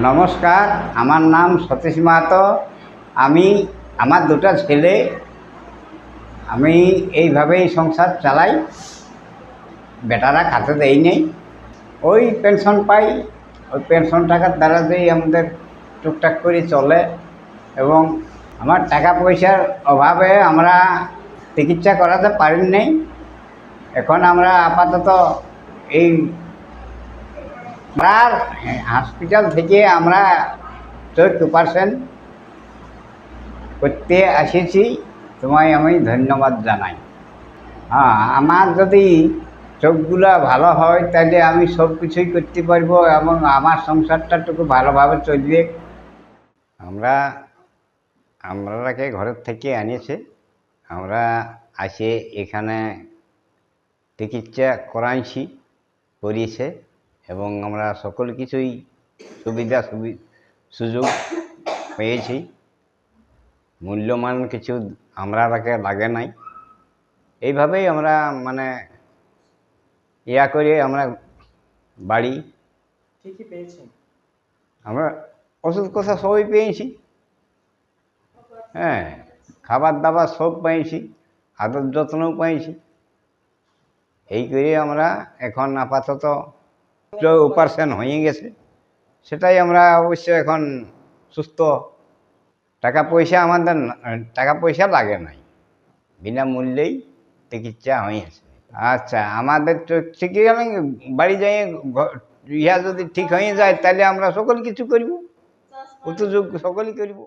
নমস্কার, আমার নাম সতীশ মাহাতো। আমি আমার দুটো ছেলে, আমি এইভাবেই সংসার চালাই। বেটারা খাতে দেই নেই, ওই পেনশন পাই, ওই পেনশন টাকার দ্বারা দিয়েই আমাদের টুকটাক করে চলে। এবং আমার টাকা পয়সার অভাবে আমরা চিকিৎসা করাতে পারি নাই। এখন আমরা আপাতত এই পাড়ার হসপিটাল থেকে আমরা 14% করতে এসেছি। তোমায় আমি ধন্যবাদ জানাই। হ্যাঁ, আমার যদি চোখগুলো ভালো হয় তাহলে আমি সব কিছুই করতে পারবো এবং আমার সংসারটাটুকু ভালোভাবে চলবে। আমরাকে ঘরের থেকে আনিয়েছে, আমরা আসে এখানে চিকিৎসা করিয়েছে এবং আমরা সকল কিছুই সুযোগ পেয়েছি। মূল্যমান কিছু আমরাকে লাগে নাই। এইভাবেই আমরা করে আমরা বাড়ি ঠিকই পেয়েছেন। আমরা ওষুধ কথা সবই পেয়েছি। হ্যাঁ, খাবার দাবার সব পেয়েছি, আদর যত্নও পেয়েছি। এই করে আমরা এখন আপাতত অপারেশন হয়ে গেছে, সেটাই আমরা অবশ্য এখন সুস্থ। টাকা পয়সা লাগে নাই, বিনামূল্যেই চিকিৎসা হয়েছে। আচ্ছা, আমাদের ঠিক আমি বাড়ি যাই, ইহা যদি ঠিক হয়ে যায় তাহলে আমরা সকল কিছু করব, উপযোগ সকলই করব।